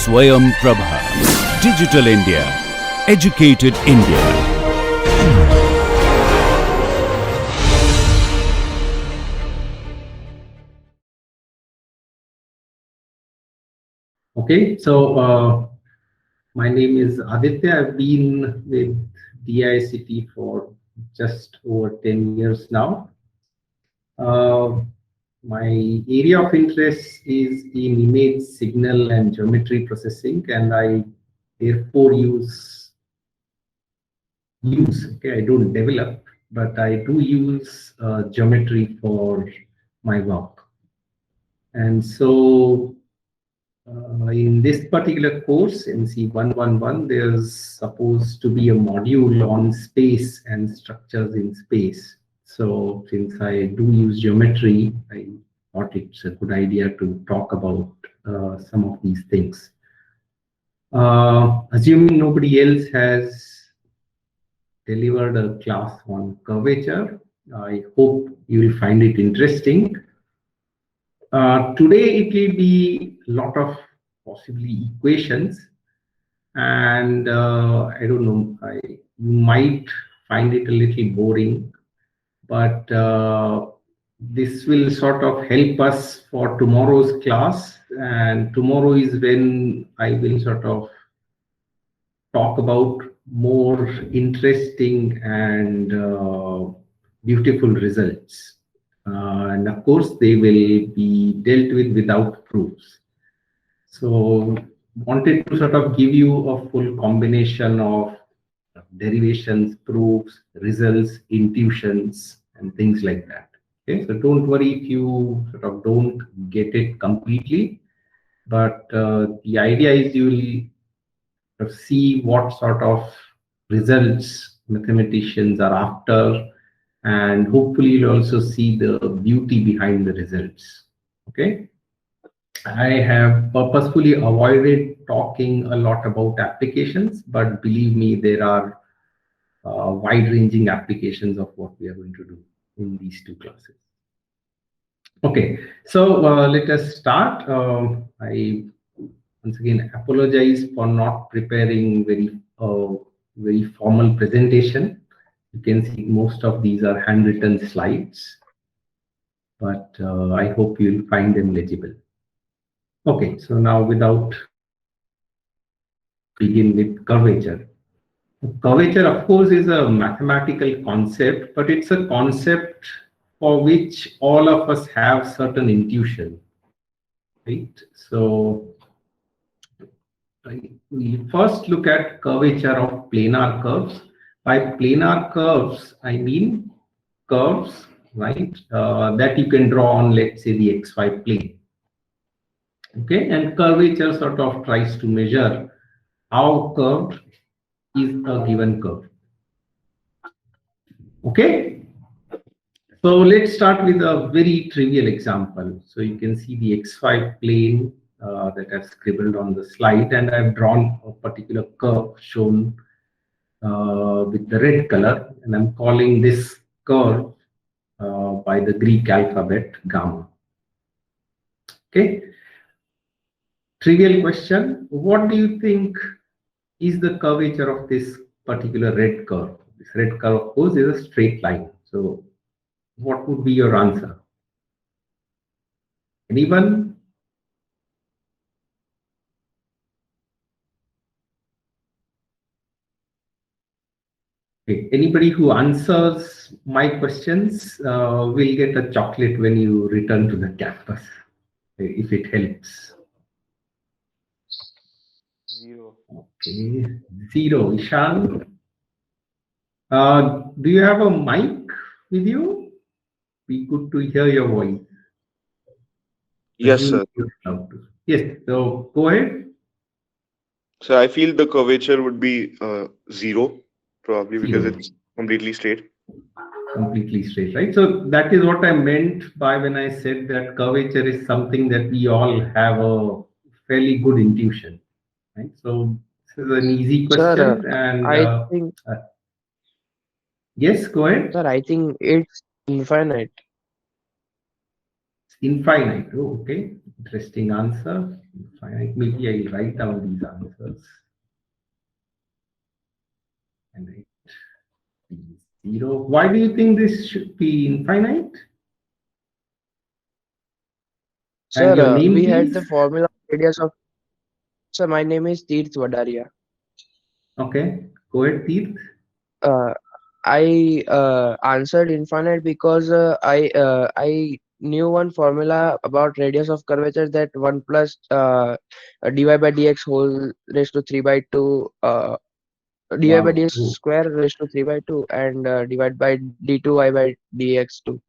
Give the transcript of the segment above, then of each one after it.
Swayam Prabha. Digital India. Educated India. Okay, so my name is Aditya. I've been with DICT for just over 10 years now. My area of interest is in image, signal, and geometry processing, and I therefore I don't develop, but I do use geometry for my work. And so in this particular course, MC 111, there's supposed to be a module on space and structures in space. So since I do use geometry, I thought it's a good idea to talk about some of these things. Assuming nobody else has delivered a class on curvature, I hope you will find it interesting. Today it will be a lot of possibly equations, and I don't know, you might find it a little boring, but this will sort of help us for tomorrow's class, and tomorrow is when I will sort of talk about more interesting and beautiful results. And of course, they will be dealt with without proofs. So, wanted to sort of give you a full combination of derivations, proofs, results, intuitions, and things like that. Okay, so don't worry if you sort of don't get it completely, but the idea is you will see what sort of results mathematicians are after, and hopefully you'll also see the beauty behind the results. Okay, I have purposefully avoided talking a lot about applications, but believe me, there are wide-ranging applications of what we are going to do in these two classes. Okay, so let us start. I once again apologize for not preparing very formal presentation. You can see most of these are handwritten slides, but I hope you'll find them legible. Okay, so now without begin with curvature. Curvature, of course, is a mathematical concept, but it's a concept for which all of us have certain intuition, right? So we first look at curvature of planar curves. By planar curves, I mean curves, right, that you can draw on, let's say, the XY plane. Okay, and curvature sort of tries to measure how curved is a given curve. Okay, so let's start with a very trivial example. So you can see the XY plane that I've scribbled on the slide, and I've drawn a particular curve shown with the red color, and I'm calling this curve by the Greek alphabet gamma. Okay. Trivial question. What do you think is the curvature of this particular red curve? This red curve, of course, is a straight line. So what would be your answer? Anyone? Okay. Anybody who answers my questions will get a chocolate when you return to the campus, if it helps. 0. Okay, 0. Ishan, do you have a mic with you? Be good to hear your voice. Yes, sir. Yes, so go ahead. So I feel the curvature would be 0, probably because 0. it's completely straight. Completely straight, right? So that is what I meant by when I said that curvature is something that we all have a fairly good intuition, right? So this is an easy question, Sir, and I think, yes, go ahead. sir, I think it's infinite. infinite. Oh, okay. Interesting answer. Infinite. Maybe I'll write down these answers. And it is 0. Why do you think this should be infinite? And your Sir, name, we had please? the formula radius of. Sir, my name is Tirth Vadaria. Okay. Go ahead, Teeth. Uh, I answered infinite because I knew one formula about radius of curvature, that 1 plus dy by dx whole raised to 3 by 2 dy by Wow. dx Oh, square raised to 3 by 2 and divide by d2y by dx2.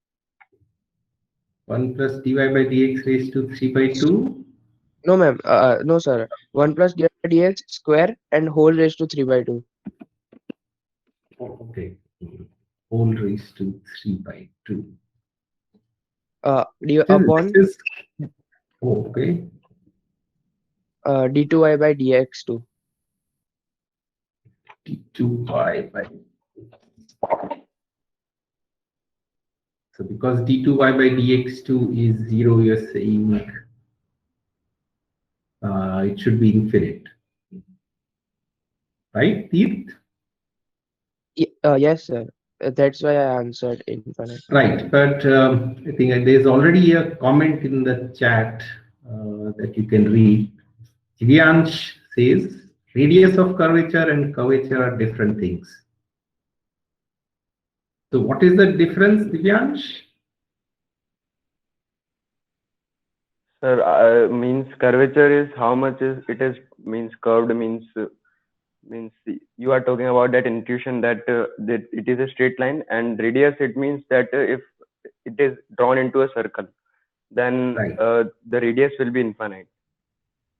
1 plus dy by dx raised to 3 by 2. No, ma'am. No, sir. 1 plus dy by dx square and whole raised to 3 by 2. Oh, okay. Whole raised to 3 by 2. D This upon is, oh, okay. d2y by dx2. d2y by. So because d2y by dx2 is 0, you're saying it should be infinite. Right, Teeth? Yes, sir. That's why I answered infinite. Right, but I think there's already a comment in the chat that you can read. Divyansh says, radius of curvature and curvature are different things. So what is the difference, Divyansh? Sir, means curvature is how much is it is means curved means you are talking about that intuition that it is a straight line, and radius it means that if it is drawn into a circle, then Right. the radius will be infinite.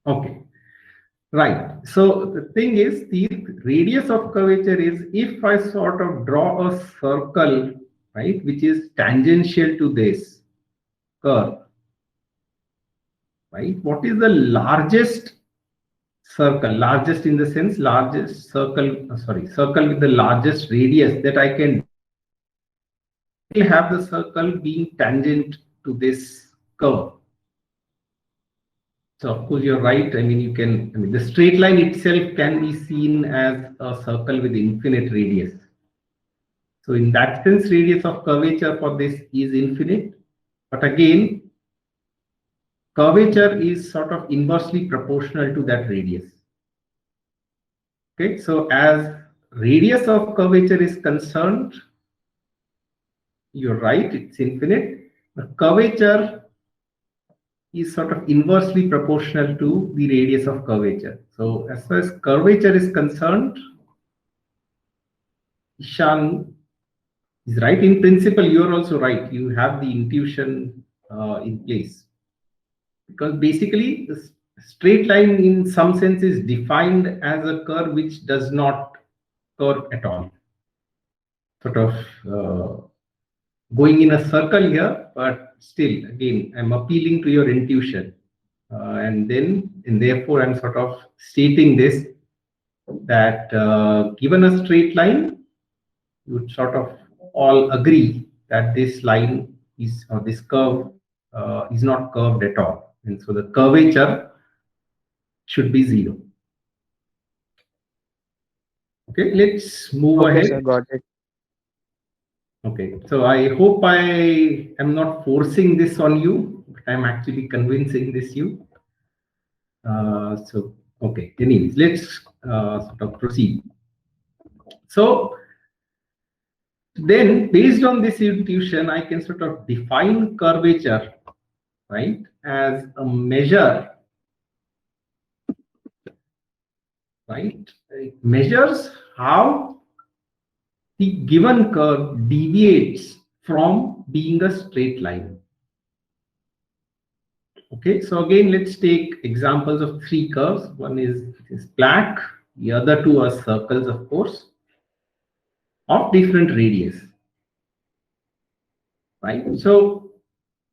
Okay. Right. So the thing is, the radius of curvature is if I sort of draw a circle, right, which is tangential to this curve, right? What is the largest circle? Largest in the sense, largest circle, sorry, circle with the largest radius that I can have the circle being tangent to this curve. So of course you're right. I mean, the straight line itself can be seen as a circle with infinite radius. So in that sense, radius of curvature for this is infinite. But again, curvature is sort of inversely proportional to that radius. Okay, so as radius of curvature is concerned, you're right, it's infinite. The curvature is sort of inversely proportional to the radius of curvature. So as far as curvature is concerned, Ishan is right. In principle, you're also right. You have the intuition in place. Because basically, the straight line in some sense is defined as a curve which does not curve at all. Sort of going in a circle here, but still, again, I'm appealing to your intuition. And therefore, I'm sort of stating this, that given a straight line, you would sort of all agree that this line is, or this curve is not curved at all. And so the curvature should be 0. Okay, let's move Okay, ahead. sir, got it. Okay, so I hope I am not forcing this on you, but I'm actually convincing this you. Okay, anyways, let's sort of proceed. So then, based on this intuition, I can sort of define curvature, right, as a measure, right? It measures how the given curve deviates from being a straight line. Okay, so again, let's take examples of 3 curves. One is black, the other 2 are circles, of course, of different radius, right? So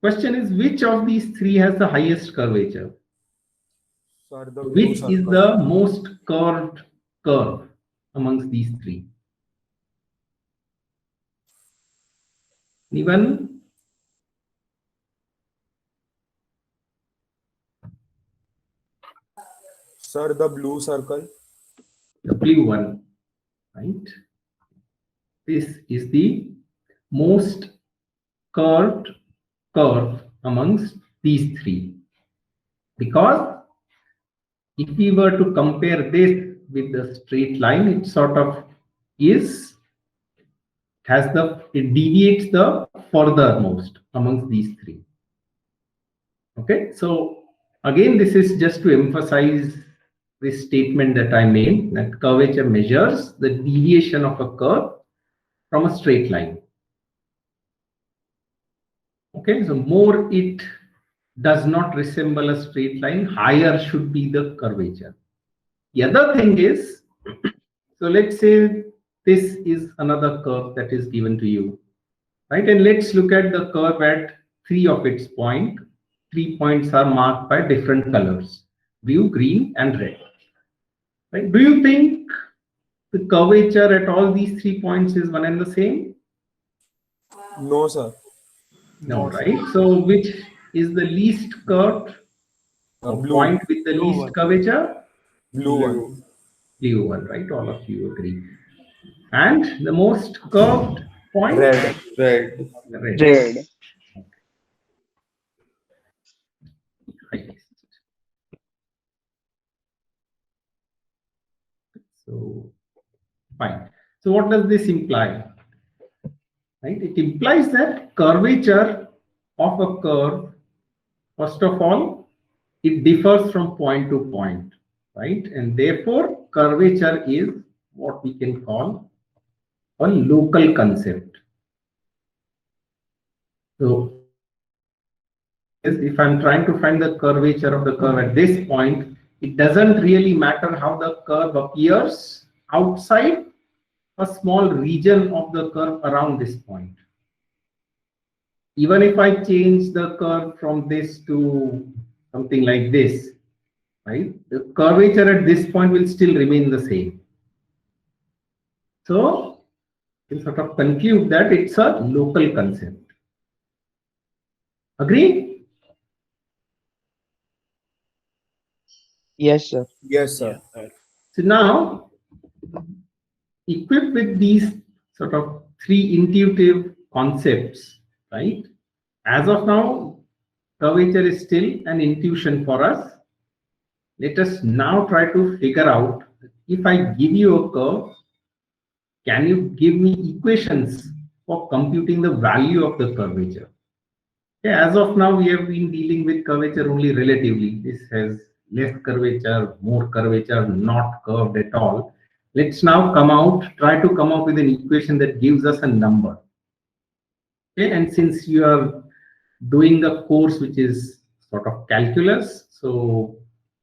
question is, which of these 3 has the highest curvature? Sir, the blue Which is circle. the most curved curve amongst these 3? Anyone? Sir, the blue circle. The blue one, right? This is the most curved curve amongst these three. Because if we were to compare this with the straight line, it sort of is, it deviates the furthermost amongst these three. Okay, so again, this is just to emphasize this statement that I made, that curvature measures the deviation of a curve from a straight line. Okay, so more it does not resemble a straight line, higher should be the curvature. The other thing is, so let's say this is another curve that is given to you, right? And let's look at the curve at three of its points. 3 points are marked by different colors, blue, green, and red. Right? Do you think the curvature at all these 3 points is one and the same? No, sir. No, right? So which is the least curved Blue. point with the least curvature? Blue one. Blue one, right? All of you agree. And the most curved point? Red. Red. Red. Right. So, fine. So what does this imply? Right? It implies that curvature of a curve, first of all, it differs from point to point, right? And therefore, curvature is what we can call a local concept. So, if I'm trying to find the curvature of the curve at this point, it doesn't really matter how the curve appears outside a small region of the curve around this point. Even if I change the curve from this to something like this, right? The curvature at this point will still remain the same. So, you can sort of conclude that it's a local concept. Agree? Yes, sir. Yes, sir. So now, equipped with these sort of three intuitive concepts, right? As of now, curvature is still an intuition for us. Let us now try to figure out, if I give you a curve, can you give me equations for computing the value of the curvature? Okay, as of now, we have been dealing with curvature only relatively. This has less curvature, more curvature, not curved at all. Let's now try to come out with an equation that gives us a number. Okay, and since you are doing a course which is sort of calculus, so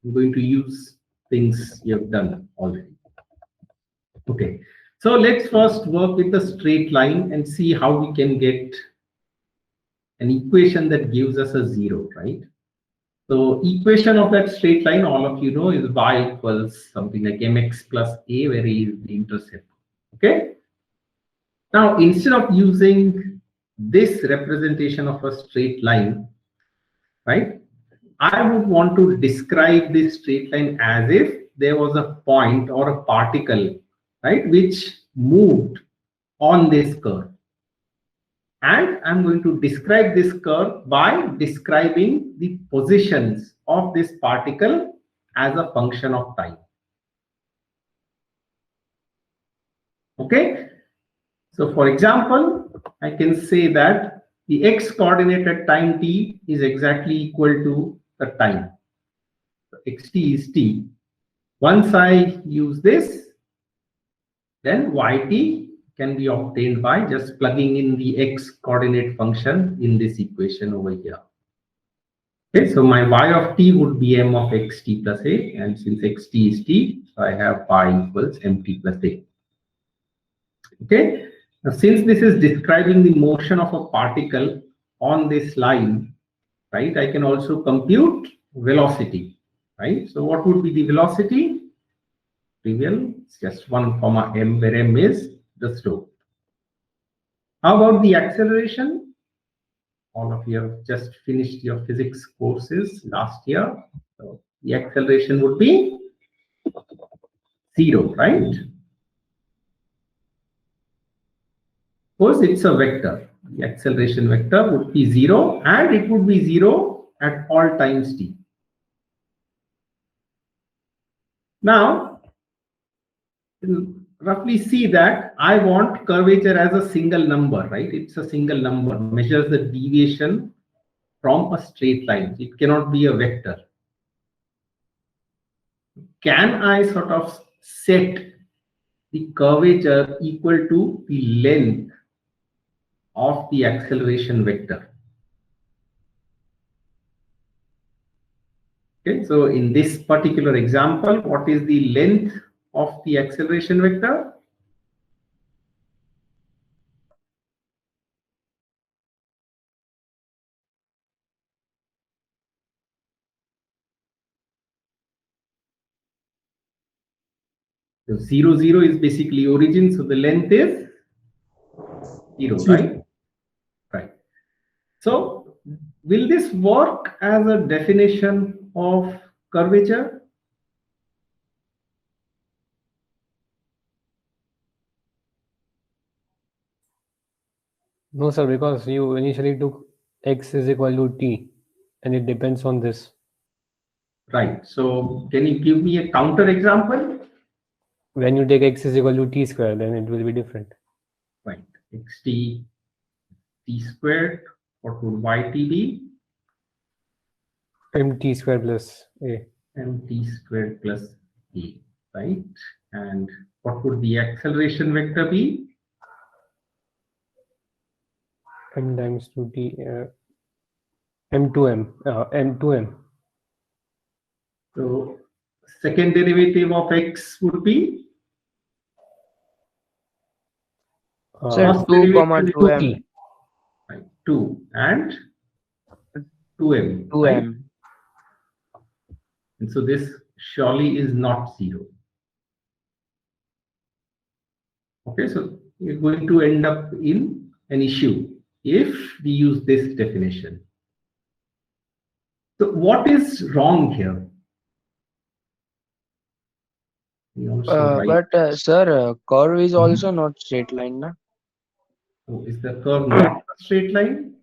I'm going to use things you have done already. Okay, so let's first work with the straight line and see how we can get an equation that gives us a zero, right? So equation of that straight line, all of you know, is y equals something like mx plus a, where a is the intercept. Okay. Now, instead of using this representation of a straight line, right, I would want to describe this straight line as if there was a point or a particle, right, which moved on this curve. And I'm going to describe this curve by describing the positions of this particle as a function of time. Okay. So for example, I can say that the x coordinate at time t is exactly equal to the time. So xt is t. Once I use this, then yt can be obtained by just plugging in the x coordinate function in this equation over here. Okay, so my y of t would be m of xt plus a, and since xt is t, so I have y equals mt plus a. Okay, now since this is describing the motion of a particle on this line, right, I can also compute velocity, right? So what would be the velocity? Trivial, it's just 1 comma m, where m is the slope. How about the acceleration? All of you have just finished your physics courses last year. So the acceleration would be 0, right? Suppose it's a vector. The acceleration vector would be 0 and it would be 0 at all times t. Now, roughly see that I want curvature as a single number, right? It's a single number, measures the deviation from a straight line. It cannot be a vector. Can I sort of set the curvature equal to the length of the acceleration vector? Okay, so in this particular example, what is the length of the acceleration vector? So 0, 0 is basically origin, so the length is 0, right? Right. So will this work as a definition of curvature? No, sir, because you initially took x is equal to t, and it depends on this. Right. So can you give me a counter example? When you take x is equal to t square, then it will be different. Right. xt t squared. What would yt be? Mt square plus a. Mt squared plus a. Right. And what would the acceleration vector be? M times 2t, m2m, m2m. So second derivative of x would be? Sir, First 2 derivative comma is 2m. right, 2 and 2m. 2m. Right? And so this surely is not 0. Okay, so you're going to end up in an issue if we use this definition. So what is wrong here? We also write, But sir, curve is also not straight line, na? so is the curve not a straight line?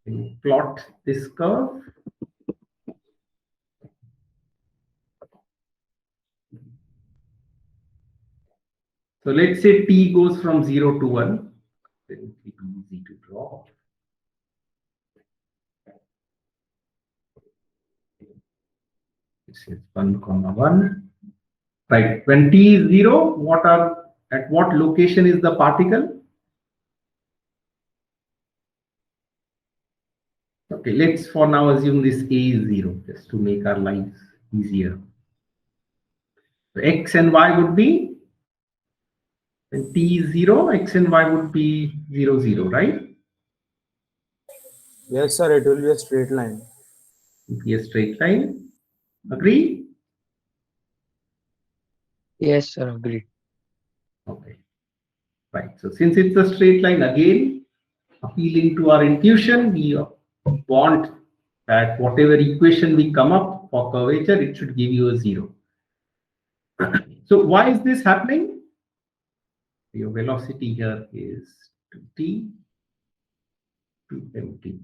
Can you plot this curve? So let's say t goes from 0 to 1. Then it will be easy to draw. It's 1, 1. Right. When t is 0, at what location is the particle? Okay, let's for now assume this a is 0, just to make our lives easier. So x and y would be, when t is 0, x and y would be 0, 0, right? Yes, sir, it will be a straight line. It would be a straight line. Agree? Yes, sir, agree. Okay. Right. So since it's a straight line, again, appealing to our intuition, we want that whatever equation we come up for curvature, it should give you a 0. So why is this happening? Your velocity here is 2t to mt.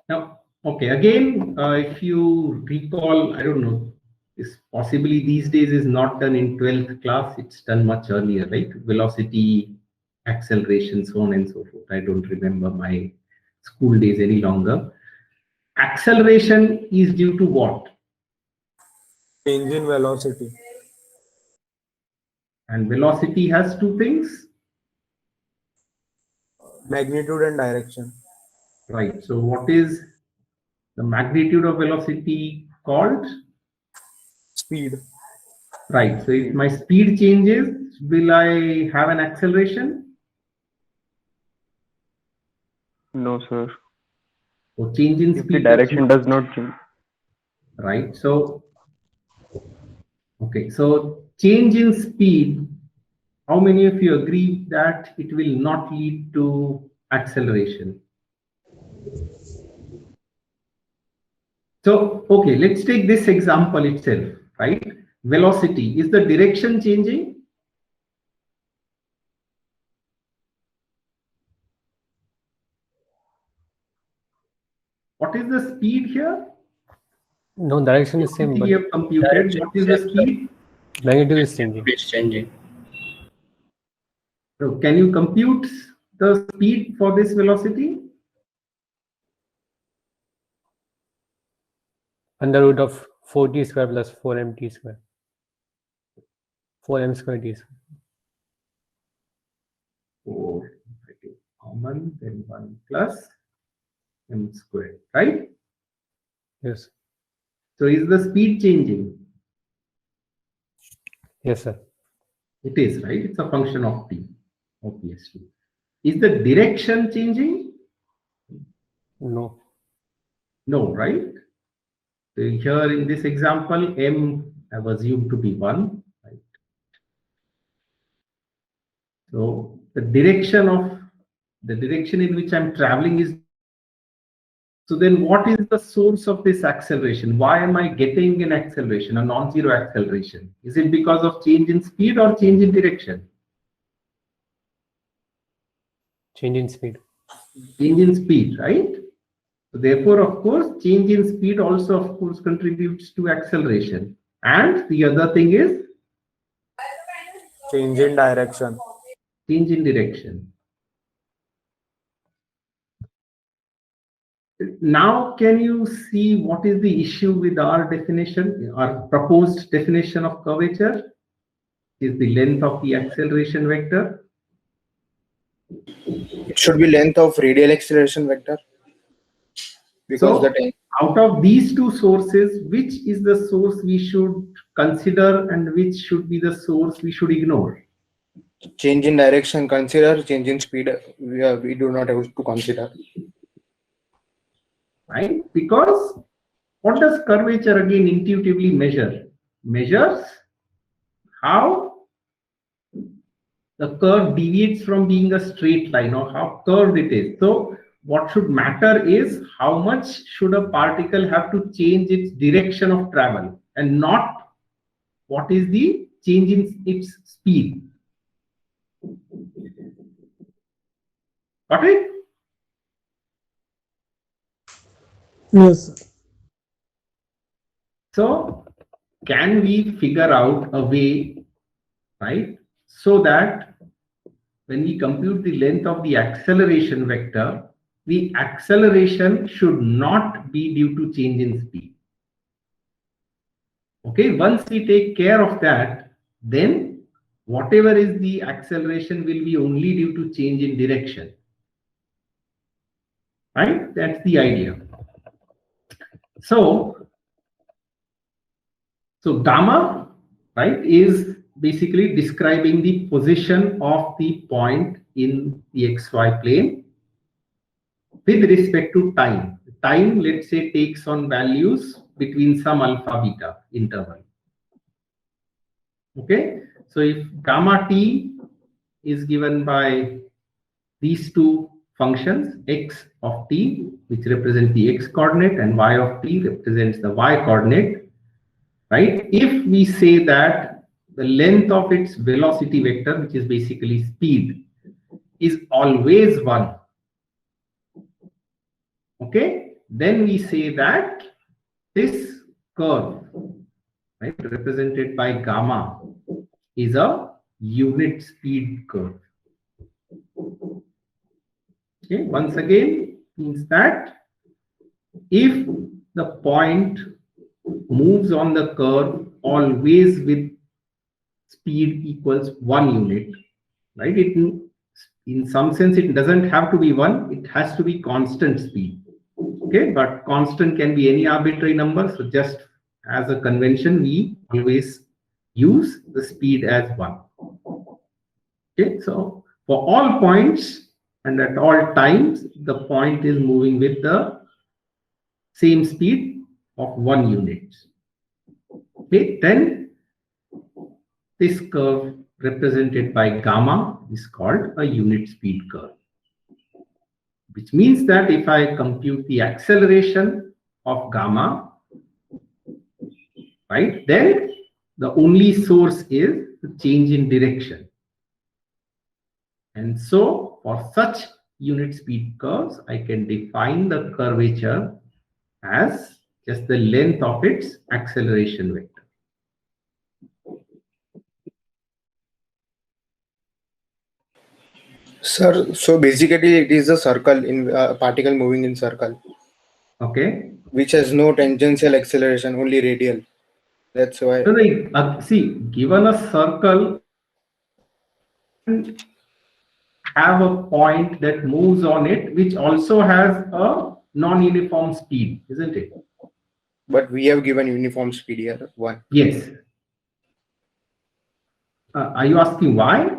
Now, okay, again, if you recall, I don't know, this possibly these days is not done in 12th class, it's done much earlier, right? Velocity, acceleration, so on and so forth. I don't remember my school days any longer. Acceleration is due to what? Change in velocity. And velocity has two things, Magnitude and direction. right? So what is the magnitude of velocity called? Speed. Right. So if my speed changes, will I have an acceleration? No, sir. So change in If speed the direction does not change. right. So okay. So change in speed. How many of you agree that it will not lead to acceleration? So, okay, let's take this example itself, right? Velocity, is the direction changing? What is the speed here? No, direction is same, but We have computed. What is the speed? magnitude is changing. It's changing. So can you compute the speed for this velocity? Under root of 4t square plus 4mt square. 4m square t square. 4 common, then 1 plus m squared, right? Yes. So is the speed changing? Yes, sir. It is, right? It's a function of t, obviously. Is the direction changing? No. No, right? So here in this example, m I've assumed to be 1, right? So the direction in which I'm traveling is. So then what is the source of this acceleration? Why am I getting an acceleration, a non-zero acceleration? Is it because of change in speed or change in direction? Change in speed. Change in speed, right? So therefore, of course, change in speed also, of course, contributes to acceleration. And the other thing is Change in direction. change in direction. Now, can you see what is the issue with our definition, our proposed definition of curvature? Is the length of the acceleration vector. It should be length of radial acceleration vector. Because So, out of these two sources, which is the source we should consider and which should be the source we should ignore? change in direction, consider. Change in speed, we do not have to consider. Right? Because what does curvature again intuitively measure? Measures how the curve deviates from being a straight line or how curved it is. So what should matter is how much should a particle have to change its direction of travel and not what is the change in its speed. Got it? Yes. So can we figure out a way, right, so that when we compute the length of the acceleration vector, the acceleration should not be due to change in speed. Okay, once we take care of that, then whatever is the acceleration will be only due to change in direction. Right? That's the idea. So gamma, right, is basically describing the position of the point in the xy plane with respect to time. Time, let's say, takes on values between some alpha beta interval. Okay, so if gamma t is given by these two functions, x of t, which represent the x coordinate, and y of t represents the y coordinate, right? If we say that the length of its velocity vector, which is basically speed, is always 1, okay, then we say that this curve, right, represented by gamma, is a unit speed curve. Okay, once again, means that if the point moves on the curve always with speed equals 1 unit, right? In some sense, it doesn't have to be 1, it has to be constant speed. Okay, but constant can be any arbitrary number. So just as a convention, we always use the speed as 1. Okay, so for all points and at all times, the point is moving with the same speed of 1 unit. Okay, then this curve represented by gamma is called a unit speed curve, which means that if I compute the acceleration of gamma, right? Then the only source is the change in direction. And so for such unit speed curves, I can define the curvature as just the length of its acceleration vector. Sir, so basically it is a circle in particle moving in circle, Okay. which has no tangential acceleration, only radial. That's why. So see, given a circle, have a point that moves on it, which also has a non-uniform speed, isn't it? But we have given uniform speed here, one. Yes. Are you asking why?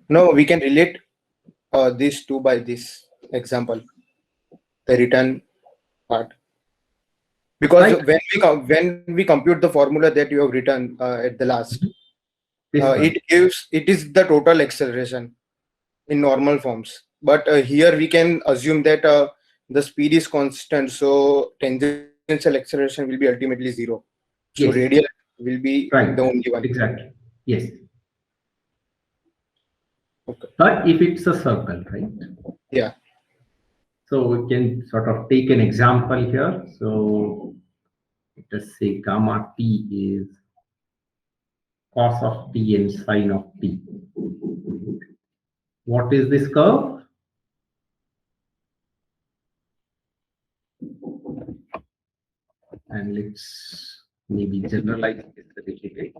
No, we can relate these two by this example, the return part. Because Right. when we compute the formula that you have written at the last, This one. it is the total acceleration in normal forms. But here we can assume that the speed is constant, so tangential acceleration will be ultimately zero. So Yes. radial will be Right. the only one. Exactly. Yes. Okay. But if it's a circle, right? Yeah. So we can sort of take an example here. So let us say gamma t is cos of t and sine of t. What is this curve? And let's maybe generalize this a little bit.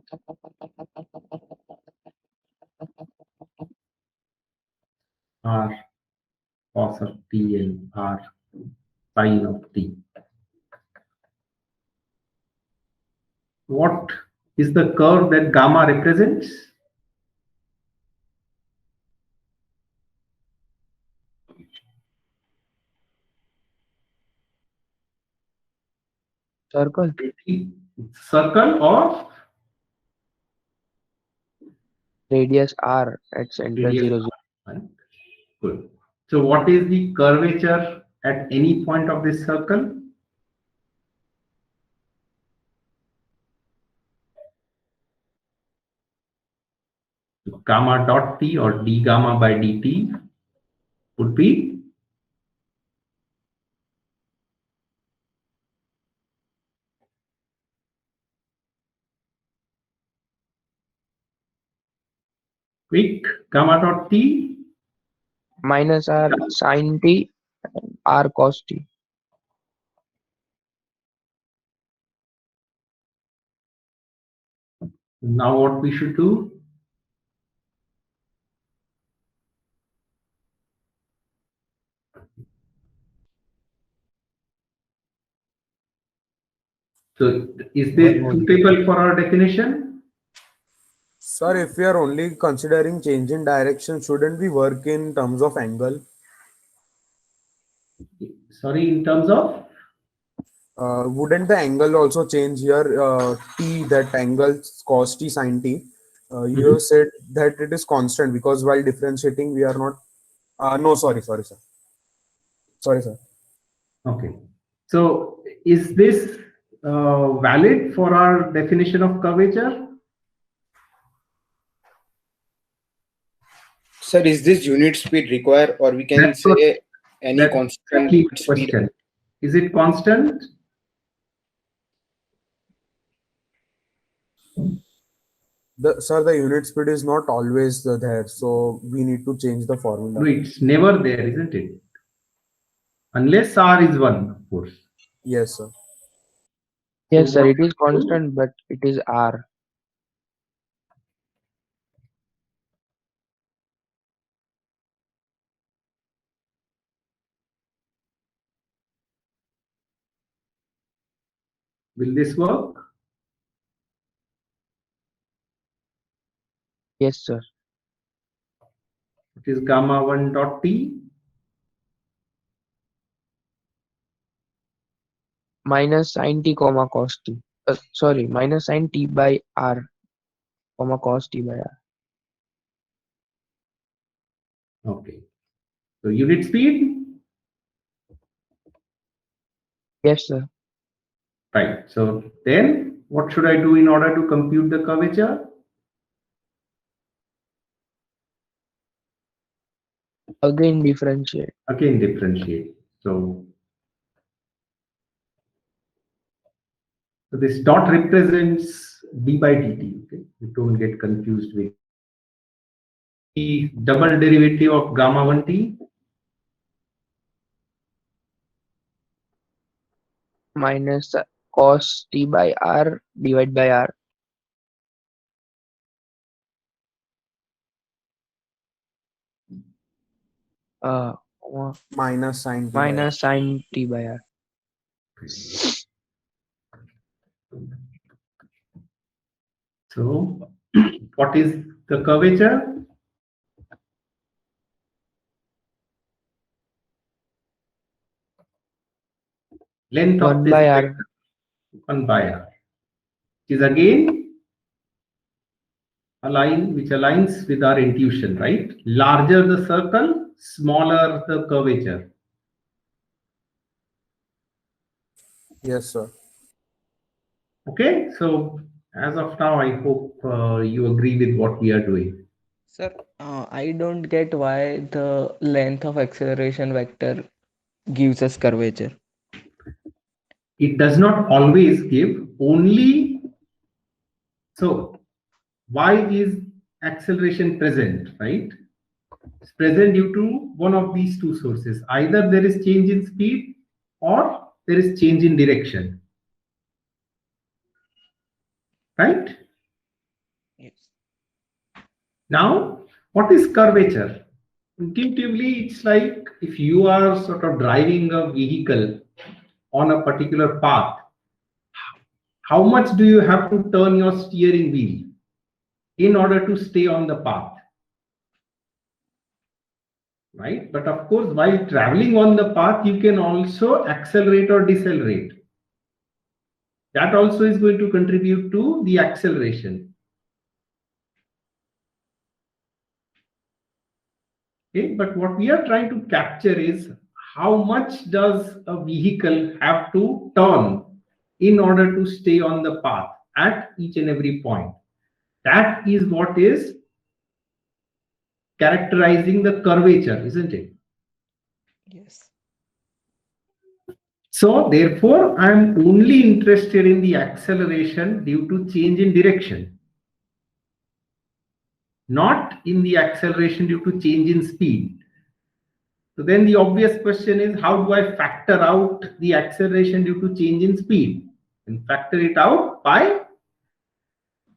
R cos of t and R sine of t. What is the curve that gamma represents? Circle. Circle or Radius R at center radius 0, 0. r, right? Good. So what is the curvature at any point of this circle? So gamma dot t or d gamma by dt would be quick gamma dot t. Minus R sin T, R cos T. Now what we should do? So is this suitable for our definition? Sir, if we are only considering change in direction, shouldn't we work in terms of angle? Sorry, in terms of? Wouldn't the angle also change here? T, that angle cos t sin t. You have said that it is constant because while differentiating, we are not. No, sorry, sir. Sorry, sir. Okay. So is this valid for our definition of curvature? Sir, is this unit speed required, or we can That's what- say any That's constant exactly the speed? question. Is it constant? Sir, the unit speed is not always there, so we need to change the formula. No, it's never there, isn't it? Unless r is 1, of course. Yes, sir. Yes, So sir, what it is we do? constant, but it is R. Will this work? Yes, sir. It is gamma 1 dot t. Minus sin T comma cos T. Sorry, minus sin T by R comma cos T by R. Okay. So unit speed, Yes, sir. right? So then what should I do in order to compute the curvature? Again differentiate. Again, differentiate. So this dot represents d by dt. Okay, you don't get confused with the double derivative of gamma 1t Minus cos t by r divided by r. Uh, Minus sin t by r. minus sin t by r. So what is the curvature? Length of 1 this by r. vector, 1 by r, is again a line which aligns with our intuition, right? Larger the circle, smaller the curvature. Yes, sir. Okay, so as of now, I hope you agree with what we are doing. Sir, I don't get why the length of acceleration vector gives us curvature. It does not always give only. So why is acceleration present, right? It's present due to one of these two sources. Either there is change in speed or there is change in direction, right? Yes. Now, what is curvature? Intuitively, it's like if you are sort of driving a vehicle on a particular path, how much do you have to turn your steering wheel in order to stay on the path? Right? But of course, while traveling on the path, you can also accelerate or decelerate. That also is going to contribute to the acceleration. Okay, but what we are trying to capture is how much does a vehicle have to turn in order to stay on the path at each and every point. That is what is characterizing the curvature, isn't it? Yes. So therefore, I am only interested in the acceleration due to change in direction, not in the acceleration due to change in speed. So then the obvious question is, how do I factor out the acceleration due to change in speed? And factor it out by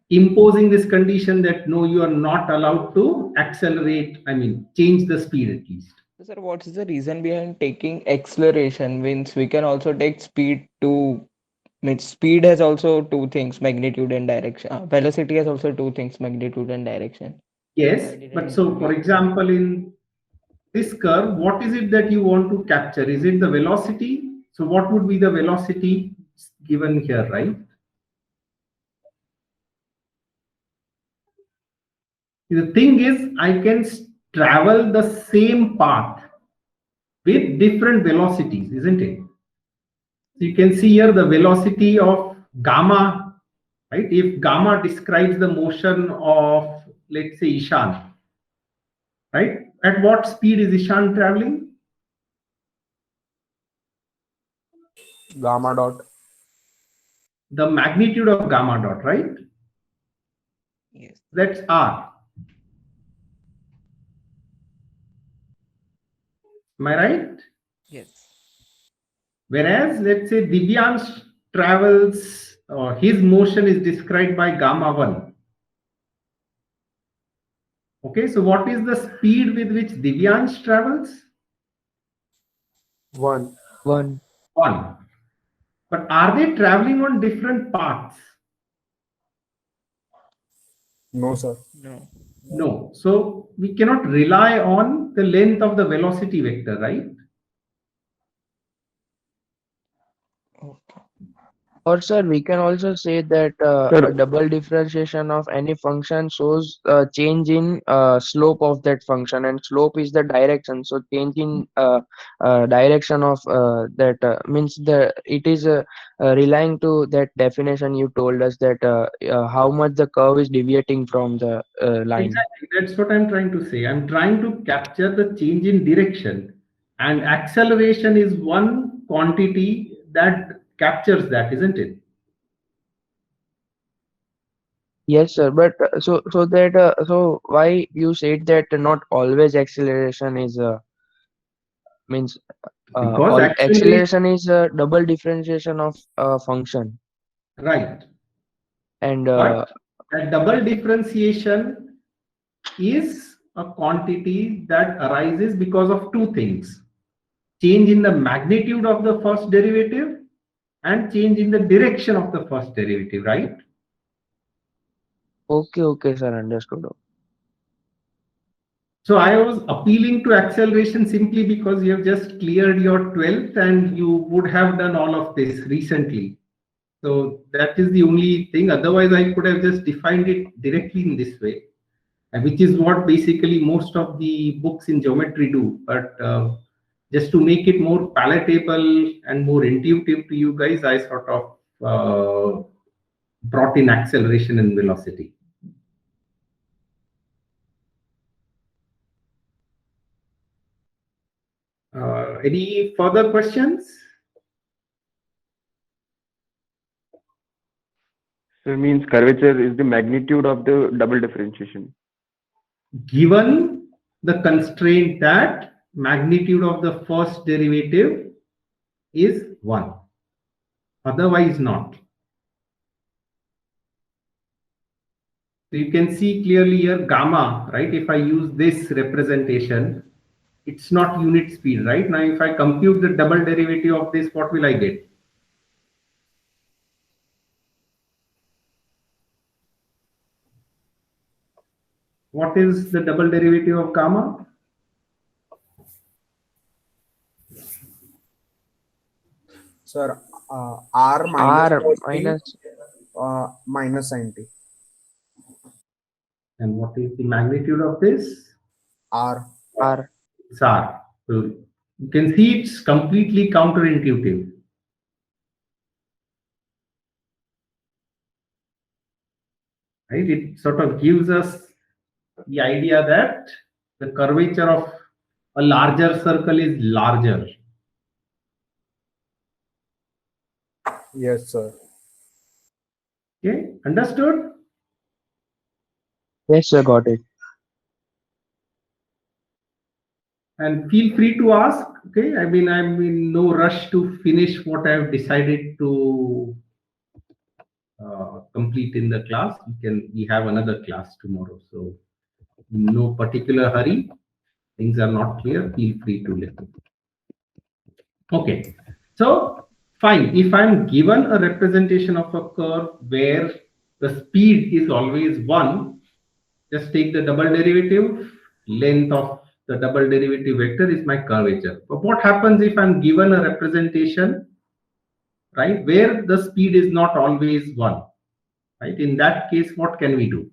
imposing this condition that no, you are not allowed to accelerate, I mean, change the speed at least. Sir, what is the reason behind taking acceleration? Means we can also take speed to, means speed has also two things, magnitude and direction. Velocity has also two things, magnitude and direction. Yes, but so for example, in this curve, what is it that you want to capture? Is it the velocity? So what would be the velocity given here, right? The thing is, I can travel the same path with different velocities, isn't it? So you can see here the velocity of gamma, right? If gamma describes the motion of, let's say, Ishan, right? At what speed is Ishan traveling? Gamma dot. The magnitude of gamma dot, right? Yes. That's R. Am I right? Yes. Whereas, let's say Divyansh travels, or his motion is described by gamma 1. Okay, so what is the speed with which Divyansh travels? 1. 1. 1. But are they traveling on different paths? No, sir. No. No. So we cannot rely on the length of the velocity vector, right? Okay. Or sir, we can also say that a Sir, double differentiation of any function shows change in slope of that function, and slope is the direction. So change in direction of that means the it is relying to that definition you told us that how much the curve is deviating from the line. Exactly. That's what I'm trying to say. I'm trying to capture the change in direction, and acceleration is one quantity that captures that, isn't it? Yes, sir. But so why you said that not always acceleration is means Because all acceleration, acceleration is a double differentiation of a function, right. and But that double differentiation is a quantity that arises because of two things: change in the magnitude of the first derivative and change in the direction of the first derivative, right? okay, sir, understood. So I was appealing to acceleration simply because you have just cleared your 12th and you would have done all of this recently. So that is the only thing. Otherwise, I could have just defined it directly in this way, which is what basically most of the books in geometry do. But just to make it more palatable and more intuitive to you guys, I sort of brought in acceleration and velocity. Any further questions? so it means curvature is the magnitude of the double differentiation. Given the constraint that magnitude of the first derivative is 1, otherwise not. So you can see clearly here gamma, right? If I use this representation, it's not unit speed, right? Now if I compute the double derivative of this, what will I get? What is the double derivative of gamma? Sir, r minus R cos t minus minus sin t. And what is the magnitude of this? R. R. It's r. So you can see it's completely counterintuitive. Right? It sort of gives us the idea that the curvature of a larger circle is larger. Yes, sir. Okay, understood? Yes, sir, got it. And feel free to ask. Okay, I mean, I'm in no rush to finish what I've decided to complete in the class. We have another class tomorrow, so in no particular hurry. Things are not clear, feel free to let me know. Okay, so fine. If I'm given a representation of a curve where the speed is always 1, just take the double derivative. Length of the double derivative vector is my curvature. But what happens if I'm given a representation, right, where the speed is not always 1? Right? In that case, what can we do?